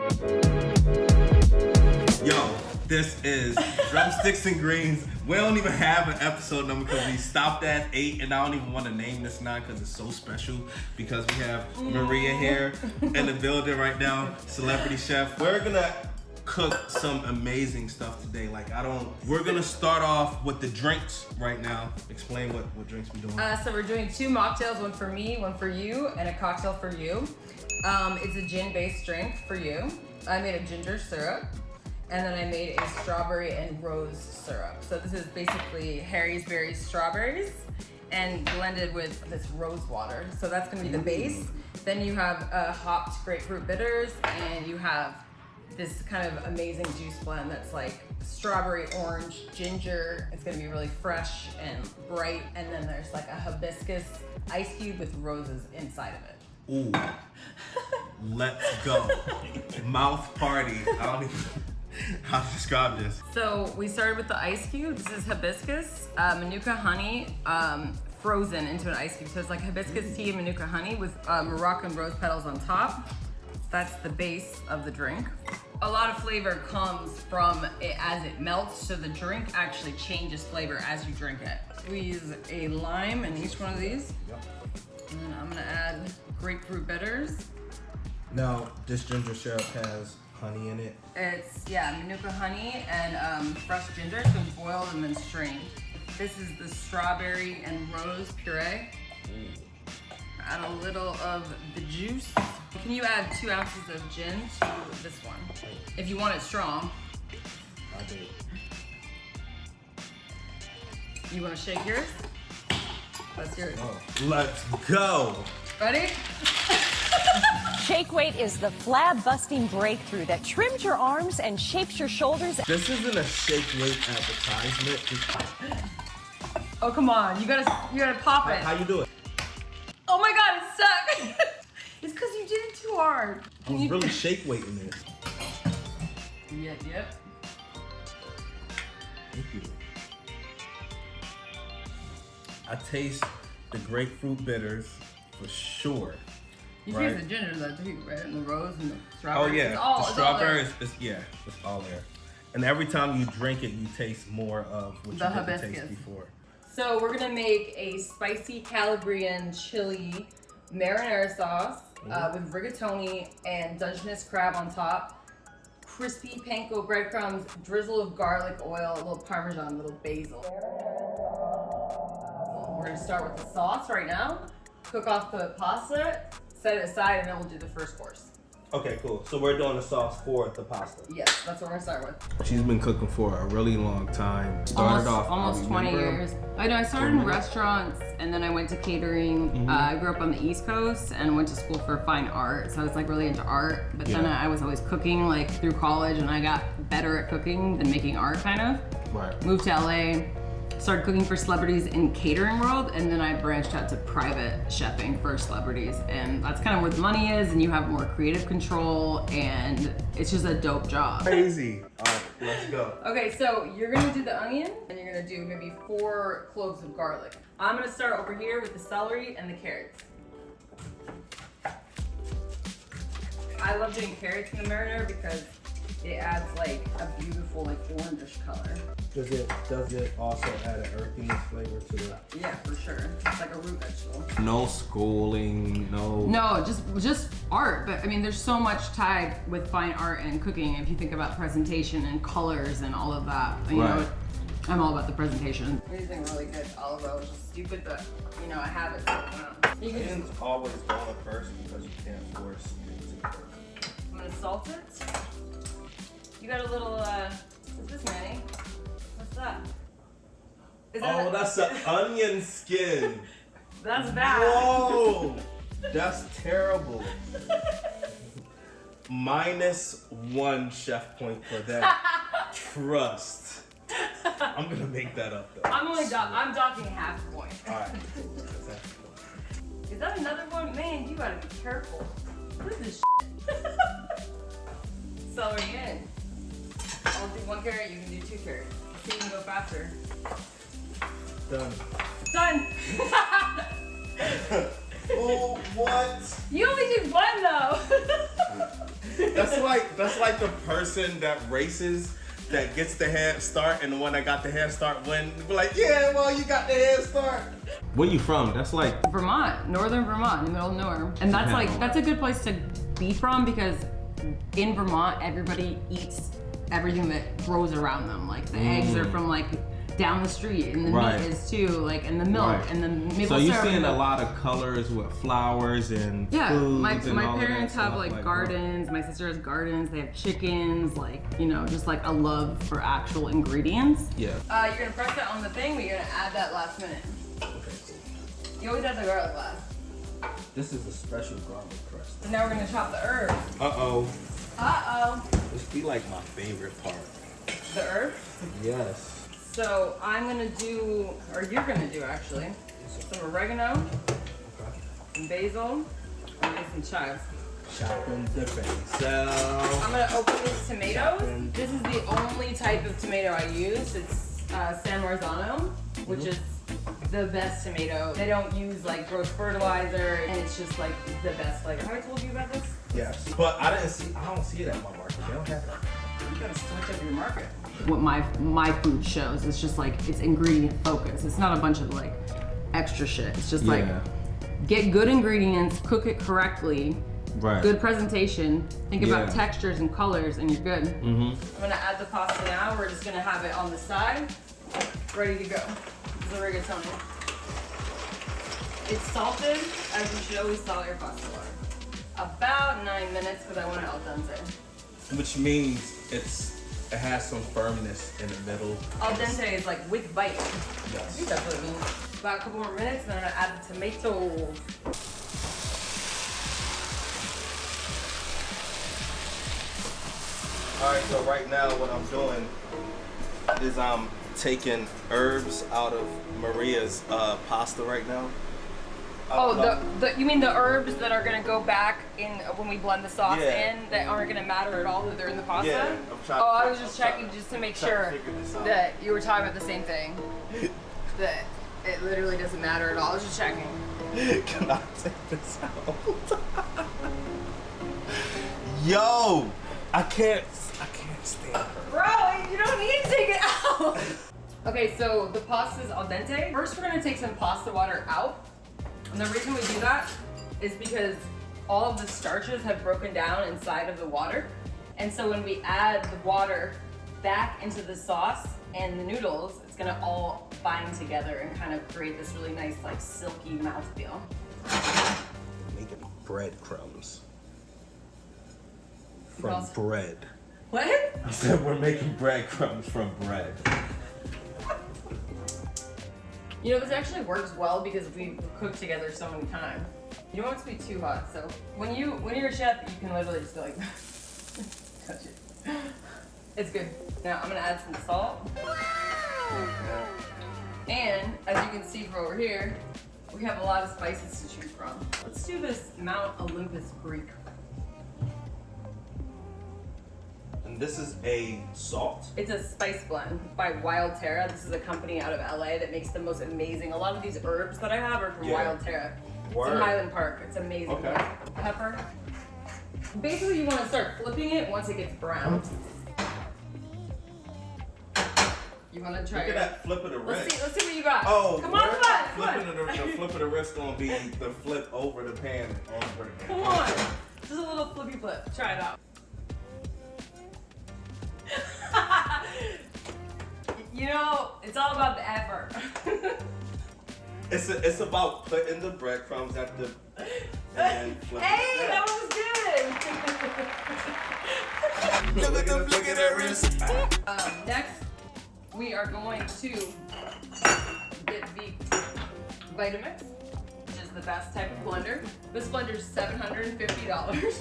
Yo, this is Drumsticks and Greens. We don't even have an episode number because we stopped at 8, and I don't even want to name this now because it's so special because we have Maria here in the building right now, celebrity chef. We're gonna cook some amazing stuff today. We're gonna start off with the drinks right now. Explain what drinks we're doing. So we're doing 2 mocktails, one for me, one for you, and a cocktail for you. It's a gin-based drink for you. I made a ginger syrup, and then I made a strawberry and rose syrup. So this is basically Harry's Berry's strawberries and blended with this rose water. So that's gonna be the base. Then you have hopped grapefruit bitters, and you have this kind of amazing juice blend that's like strawberry, orange, ginger. It's gonna be really fresh and bright. And then there's like a hibiscus ice cube with roses inside of it. Ooh, let's go. Mouth party. I don't even know how to describe this. So we started with the ice cube. This is hibiscus, manuka honey, frozen into an ice cube. So it's like hibiscus tea and manuka honey with Moroccan rose petals on top. That's the base of the drink. A lot of flavor comes from it as it melts, so the drink actually changes flavor as you drink it. We use a lime in each one of these. Yep. And then I'm gonna add grapefruit bitters. Now, this ginger syrup has honey in it. It's, manuka honey and fresh ginger. It's been boiled and then strained. This is the strawberry and rose puree. Add a little of the juice. Can you add 2 ounces of gin to this one? If you want it strong. I do. You want to shake yours? That's yours. Oh, let's go. Ready? Shake Weight is the flab-busting breakthrough that trims your arms and shapes your shoulders. This isn't a Shake Weight advertisement. Oh, come on. You gotta pop it. How you do it? Oh my God, it's stuck. It's because you did it too hard. I was really Shake Weighting this. Yep. Thank you. I taste the grapefruit bitters for sure. You right? taste the ginger though too, right? And the rose and the strawberry. Oh yeah, the strawberries. It's all there. And every time you drink it, you taste more of what The you didn't hibiscus. taste before. So we're gonna make a spicy Calabrian chili marinara sauce with rigatoni and Dungeness crab on top, crispy panko breadcrumbs, drizzle of garlic oil, a little parmesan, a little basil. We're gonna start with the sauce right now, cook off the pasta, set it aside, and then we'll do the first course. Okay, cool. So we're doing the sauce for the pasta. Yes, that's what we're gonna start with. She's been cooking for a really long time. Almost 20 years. I know, I started in restaurants and then I went to catering. I grew up on the East Coast and went to school for fine art. So I was like really into art, but then I was always cooking like through college and I got better at cooking than making art kind of. Right. Moved to LA, started cooking for celebrities in catering world, and then I branched out to private chefing for celebrities, and that's kind of where the money is, and you have more creative control, and it's just a dope job. Crazy. All right, let's go. Okay, so you're gonna do the onion, and you're gonna do maybe 4 cloves of garlic. I'm gonna start over here with the celery and the carrots. I love doing carrots in the marinara because it adds like a beautiful like orangish color. Does it also add an earthiness flavor to it? Yeah, for sure. It's like a root vegetable. No schooling, No, just art. But I mean, there's so much tied with fine art and cooking. If you think about presentation and colors and all of that, you know, I'm all about the presentation. I'm using really good olive oil, which is stupid, but you know, I have it. You can Onions always go up first because you can't force it to cook. I'm gonna salt it. You got a little, what's this, Manny? What's that? Is that That's an onion skin. That's bad. Whoa, that's terrible. -1 chef point for that. Trust. I'm gonna make that up though. I'm docking half a point. All right. Is that another one? Man, you gotta be careful. What is this shit? Celery in. I'll do 1 carrot, you can do 2 carrots. So you can go faster. Done. Done! Oh, what? You only did 1 though! That's like the person that races that gets the head start and the one that got the head start win. Be like, yeah, well, you got the head start. Where you from? That's like Vermont, northern Vermont, in the middle of nowhere. And that's a good place to be from because in Vermont, everybody eats everything that grows around them. Like the eggs are from like down the street, and the meat is too, like, and the milk and the maple syrup. So you're seeing a lot of colors with flowers and foods my and all parents of that have stuff, like gardens. My sister has gardens. They have chickens. Like, you know, just like a love for actual ingredients. Yeah. You're gonna press that on the thing, but you're gonna add that last minute. Okay, cool. You always add the garlic last. This is a special garlic press. So now we're gonna chop the herbs. This be like my favorite part. The herbs? Yes. So I'm gonna do, or you're gonna do actually, some oregano, some basil, and some chives. Chopping the basil. I'm gonna open these tomatoes. This is the only type of tomato I use. It's San Marzano, which is the best tomato. They don't use like gross fertilizer, and it's just like the best flavor. Have I told you about this? Yes. But I don't see it at my market. They don't have it. You gotta switch up your market. What my food shows, it's just like, it's ingredient focus. It's not a bunch of like extra shit. It's just like, get good ingredients, cook it correctly, good presentation, think about textures and colors, and you're good. I'm gonna add the pasta now. We're just gonna have it on the side, ready to go. This is a rigatoni. It's salted, as you should always salt your pasta water. About 9 minutes, because I want it al dente. Which means it has some firmness in the middle. Al dente is like with bite. Yes. I think that's what it means. About a couple more minutes, and then I'm gonna add the tomatoes. Alright, so right now what I'm doing is I'm taking herbs out of Maria's pasta right now. You mean the herbs that are gonna go back in when we blend the sauce in that aren't gonna matter at all that they're in the pasta? Yeah, I was just checking just to make sure that you were talking about the same thing. That it literally doesn't matter at all. I was just checking. Can I take this out? Yo, I can't stand her. Bro, you don't need to take it out. Okay, so the pasta is al dente. First, we're gonna take some pasta water out. And the reason we do that is because all of the starches have broken down inside of the water. And so when we add the water back into the sauce and the noodles, it's gonna all bind together and kind of create this really nice, like, silky mouthfeel. Making breadcrumbs from bread. What? I said we're making breadcrumbs from bread. You know, this actually works well because we've cooked together so many times. You don't want it to be too hot, so when you're a chef, you can literally just be like, touch it. It's good. Now I'm gonna add some salt. And as you can see from over here, we have a lot of spices to choose from. Let's do this Mount Olympus Greek. And this is a salt? It's a spice blend by Wild Terra. This is a company out of LA that makes the most amazing. A lot of these herbs that I have are from Wild Terra. It's in Highland Park. It's amazing. Okay. Pepper. Basically, you want to start flipping it once it gets brown. You want to try Look at that flip of the wrist. Let's see what you got. Oh, come on. The flip of the wrist gonna be the flip over the pan. Come on. Just a little flippy flip. Try it out. You know, it's all about the effort. It's about putting the breadcrumbs at the and flipping Hey, it that was good. Look at that wrist. Next, we are going to get the Vitamix, which is the best type of blender. This blender is $750.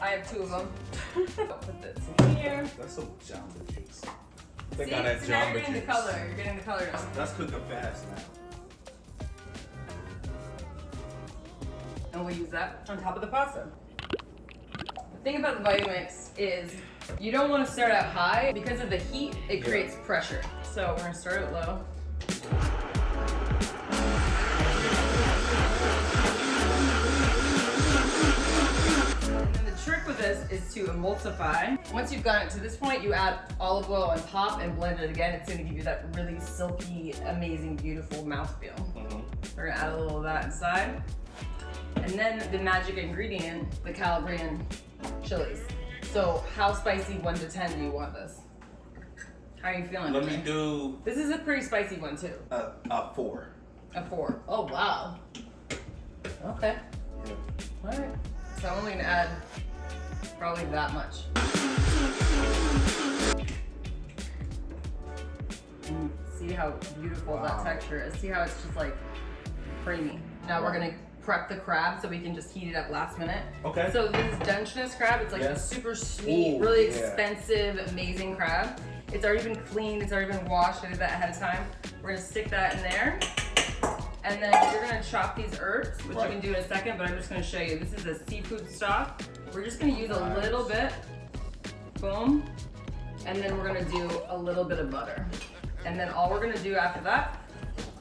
I have 2 of them. I'll put this in here. That's some Jamba juice. I See, think I so now you're getting the color. You're getting the color now. That's cooking fast now. And we'll use that on top of the pasta. The thing about the Vitamix is you don't want to start out high. Because of the heat, it creates pressure. So we're gonna start it low. And then the trick with this is to emulsify. Once you've gotten it to this point, you add olive oil on top and blend it again. It's gonna give you that really silky, amazing, beautiful mouthfeel. We're gonna add a little of that inside. And then the magic ingredient, the Calabrian chilies. So how spicy 1 to 10 do you want this? How are you feeling? Let me do This is a pretty spicy one too. a 4. A 4. Oh wow. Okay. All right. So I'm only gonna add probably that much. And see how beautiful that texture is. See how it's just like creamy. Now we're gonna prep the crab so we can just heat it up last minute. Okay. So this is Dungeness crab. It's like a super sweet, really expensive, amazing crab. It's already been cleaned. It's already been washed. I did that ahead of time. We're gonna stick that in there. And then you're gonna chop these herbs, which you can do in a second, but I'm just gonna show you. This is a seafood stock. We're just gonna use a little bit. Boom. And then we're gonna do a little bit of butter. And then all we're gonna do after that,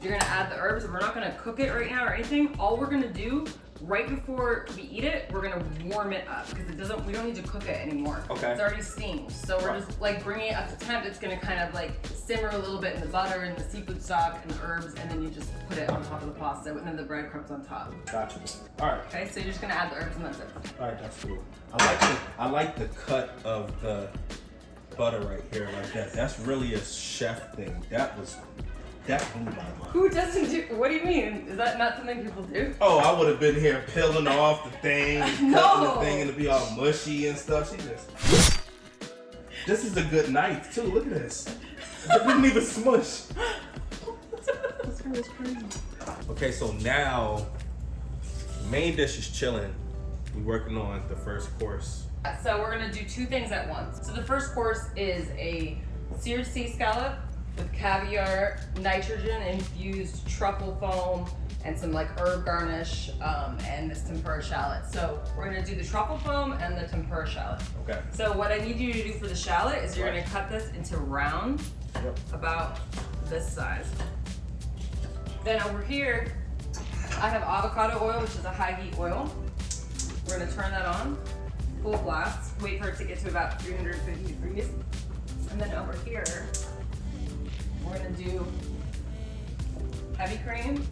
you're gonna add the herbs. We're not gonna cook it right now or anything. All we're gonna do right before we eat it, we're gonna warm it up because we don't need to cook it anymore. Okay. It's already steamed. So we're just like bringing it up to temp. It's gonna kind of like simmer a little bit in the butter and the seafood stock and the herbs, and then you just put it on top of the pasta and then the breadcrumbs on top. Gotcha. All right. Okay, so you're just gonna add the herbs and that's it. All right, that's cool. I like the cut of the butter right here like that. That's really a chef thing. That blew my mind. Who doesn't do, what do you mean? Is that not something people do? Oh, I would have been here peeling off the thing, cutting the thing and it'd be all mushy and stuff. This is a good knife too. Look at this. It didn't even smush. That's crazy. Okay, so now main dish is chilling. We're working on the first course. So we're gonna do 2 things at once. So the first course is a seared sea scallop with caviar, nitrogen infused truffle foam, and some like herb garnish, and this tempura shallot. So we're gonna do the truffle foam and the tempura shallot. Okay. So what I need you to do for the shallot is you're gonna cut this into rounds, about this size. Then over here, I have avocado oil, which is a high heat oil. We're gonna turn that on, full blast, wait for it to get to about 350 degrees. And then over here, we're gonna do heavy cream,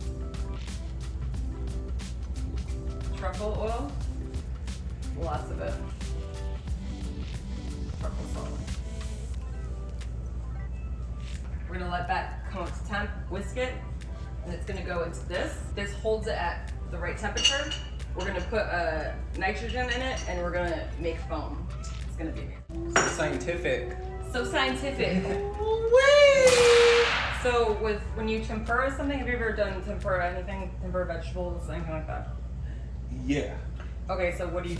truffle oil, lots of it, truffle salt. We're gonna let that come up to temp, whisk it, and it's gonna go into this. This holds it at the right temperature. We're gonna put nitrogen in it, and we're gonna make foam. It's gonna be amazing. So scientific. So scientific. So when you tempura something, have you ever done tempura anything? Tempura vegetables, anything like that? Yeah. Okay, so what do?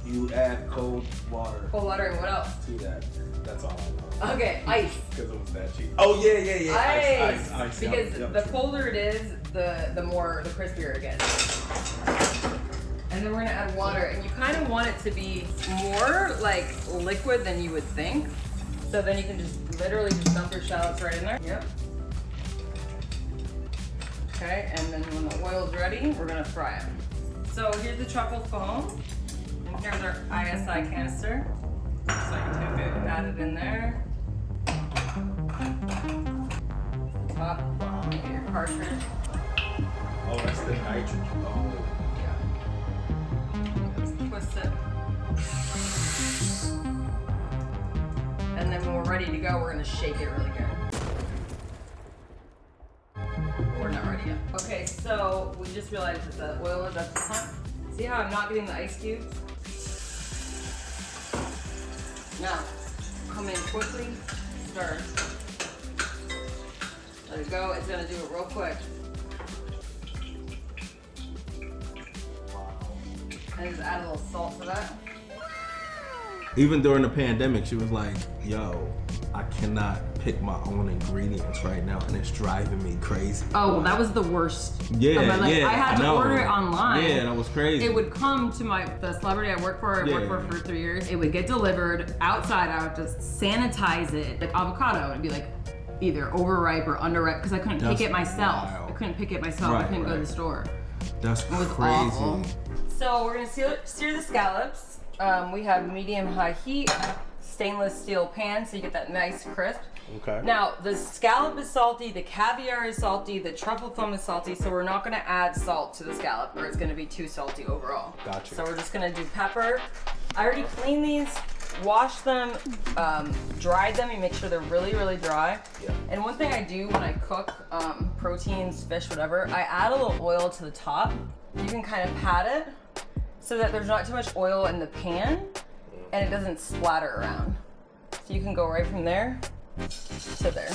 You add cold water Cold water and what else? to that. That's all I know. Okay, ice. Because it was that cheap. Oh yeah. Ice. Because Yep. the colder it is, the crispier it gets. And then we're gonna add water, and you kind of want it to be more like liquid than you would think. So then you can just literally just dump your shallots right in there. Yep. Okay, and then when the oil's ready, we're gonna fry it. So here's the truffle foam, and here's our ISI canister. Scientific, add it in there. Top, you get your cartridge. Oh, that's the nitrogen. Oh. Twist it. And then when we're ready to go, we're gonna shake it really good. We're not ready yet. Okay, so we just realized that the oil is up to temp. See how I'm not getting the ice cubes? Now, come in quickly, stir. Let it go, it's gonna do it real quick. And just add a little salt to that. Even during the pandemic, she was like, yo, I cannot pick my own ingredients right now, and it's driving me crazy. Oh, well, that was the worst. Yeah, I had to order it online. Yeah, that was crazy. It would come to the celebrity I worked for. I worked for 3 years. It would get delivered outside. I would just sanitize it. Like avocado, it'd be like either overripe or underripe because I couldn't pick it myself. Wild. I couldn't pick it myself. I couldn't go to the store. That's It was crazy. awful. So we're gonna sear the scallops. We have medium-high heat, stainless steel pan, so you get that nice crisp. Okay. Now, the scallop is salty, the caviar is salty, the truffle foam is salty, so we're not gonna add salt to the scallop or it's gonna be too salty overall. Gotcha. So we're just gonna do pepper. I already cleaned these, washed them, dried them, and make sure they're really, really dry. Yeah. And one thing I do when I cook proteins, fish, whatever, I add a little oil to the top. You can kind of pat it so that there's not too much oil in the pan and it doesn't splatter around. So you can go right from there to there.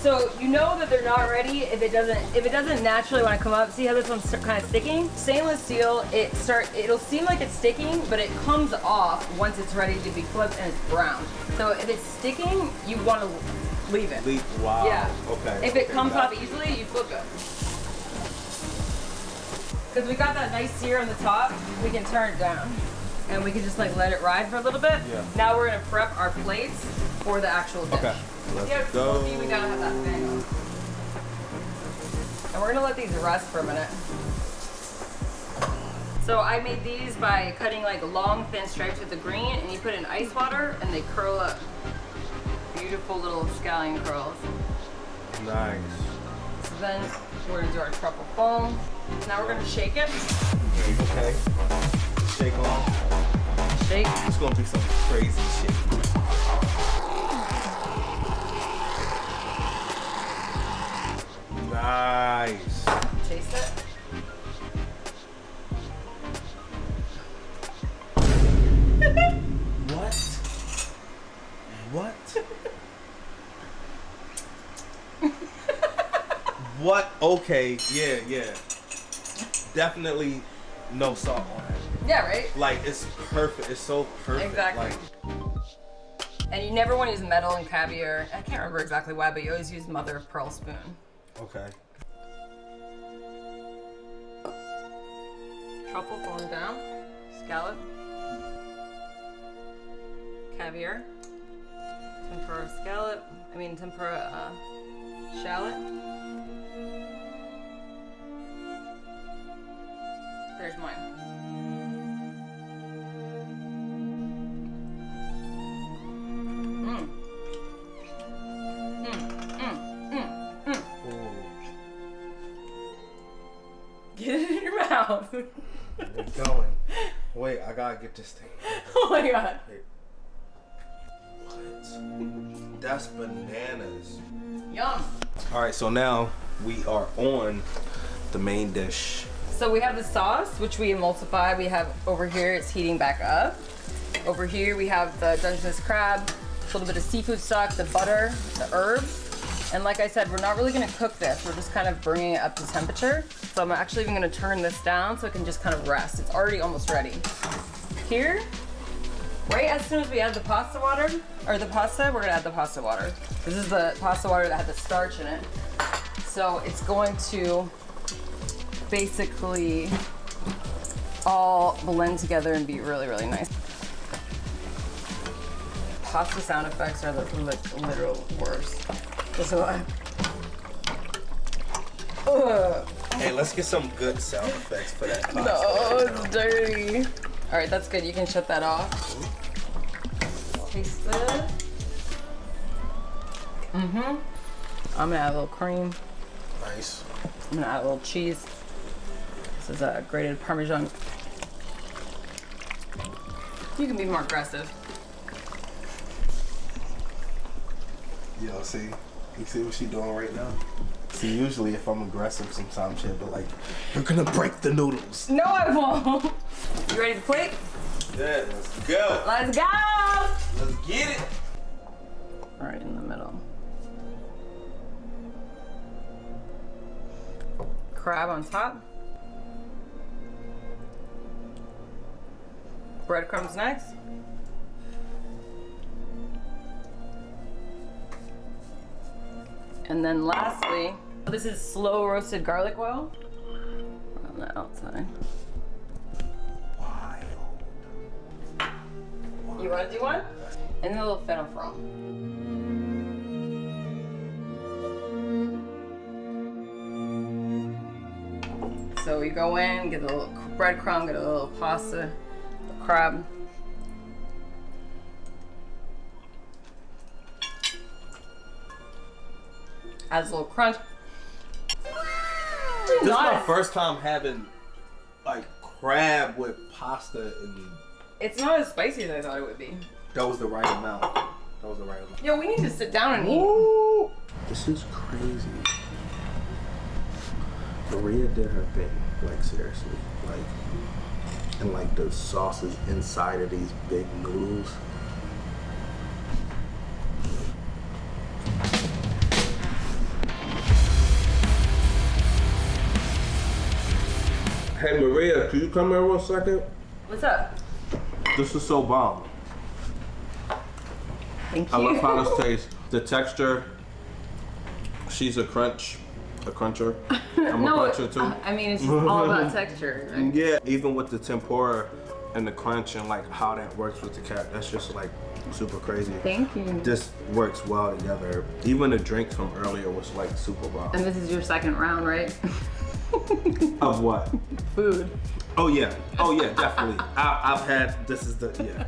So you know that they're not ready if it doesn't naturally want to come up. See how this one's kind of sticking? Stainless steel, it'll seem like it's sticking, but it comes off once it's ready to be flipped and it's brown. So if it's sticking, you want to leave it. Wow. Yeah. Okay. If it comes off easily, you flip it. Because we got that nice sear on the top, we can turn it down. And we can just like let it ride for a little bit. Yeah. Now we're gonna prep our plates for the actual dish. Okay. Let's Yeah, go. we gotta have that thing on. And we're gonna let these rest for a minute. So I made these by cutting like long thin stripes with the green, and you put in ice water and they curl up. Beautiful little scallion curls. Nice. So then we're gonna do our truffle foam. Now we're gonna shake it. Okay. Shake on. Shake. It's gonna be some crazy shit. Nice. Taste it. What? What? Okay, yeah. Definitely no salt on it. Yeah, right? Like, it's perfect. It's so perfect. Exactly. Like, And you never want to use metal and caviar. I can't remember exactly why, but you always use mother of pearl spoon. okay. Truffle falling down. Scallop. Caviar. Tempura scallop. Tempura shallot. There's mine. Get it in your mouth. It's going. Wait, I gotta get this thing. Oh my god. What? That's bananas. Yum. Alright, so now we are on the main dish. So we have the sauce, which we emulsify. We have over here, it's heating back up. Over here, we have the Dungeness crab, a little bit of seafood stock, the butter, the herbs. And like I said, we're not really gonna cook this. We're just kind of bringing it up to temperature. So I'm actually even gonna turn this down so it can just kind of rest. It's already almost ready. Here, right as soon as we add the pasta water, or the pasta, we're gonna add the pasta water. This is the pasta water that had the starch in it. So it's going to basically all blend together and be really, really nice. Pasta sound effects are the literal worst. This is why. Ugh. Hey, let's get some good sound effects for that pasta. No, it's dirty. All right, that's good. You can shut that off. Taste it. I'm gonna add a little cream. Nice. I'm gonna add a little cheese. This is a grated Parmesan. You can be more aggressive. Yo, see? You see what she doing right now? See, usually if I'm aggressive, sometimes she'll be like, you're gonna break the noodles. No, I won't. You ready to plate? Yeah, let's go. Let's go! Let's get it. Right in the middle. Crab on top. Breadcrumbs next. And then lastly, this is slow roasted garlic oil on the outside. Wild. You want to do one? And then a little fennel from. So So we go in, get a little breadcrumb, get a little pasta, the crab. Adds a little crunch. This is my first time having like crab with pasta and It's not as spicy as I thought it would be. that was the right amount. That was the right amount. Yo, we need to sit down and eat. Ooh, this is crazy. Maria did her thing, like seriously. Like, and like the sauces inside of these big noodles. Hey Maria, can you come here 1 second? What's up? This is so bomb. Thank you. I love how this tastes. The texture. She's a cruncher. I'm a cruncher too. I mean, it's just all about texture. Right? Yeah, even with the tempura and the crunch and like how that works with the cat, that's just like super crazy. Thank you. This works well together. Even the drinks from earlier was like super bomb. And this is your second round, right? Of what? Food. Oh yeah, definitely. I've had, this is the, yeah.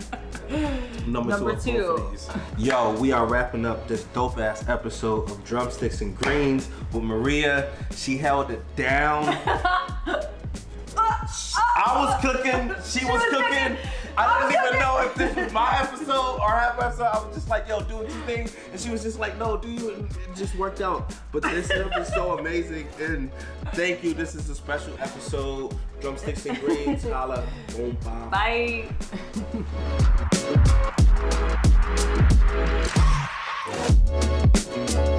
Number two of both of these. Yo, we are wrapping up this dope ass episode of Drumsticks and Greens with Maria. She held it down. I was cooking, she was cooking. I didn't even know if this was my episode or her episode. I was just like, yo, do what you think. And she was just like, no, do you? And it just worked out. But this stuff is so amazing. And thank you. This is a special episode. Drumsticks and Greens. Holla. Boom, bye. Bye.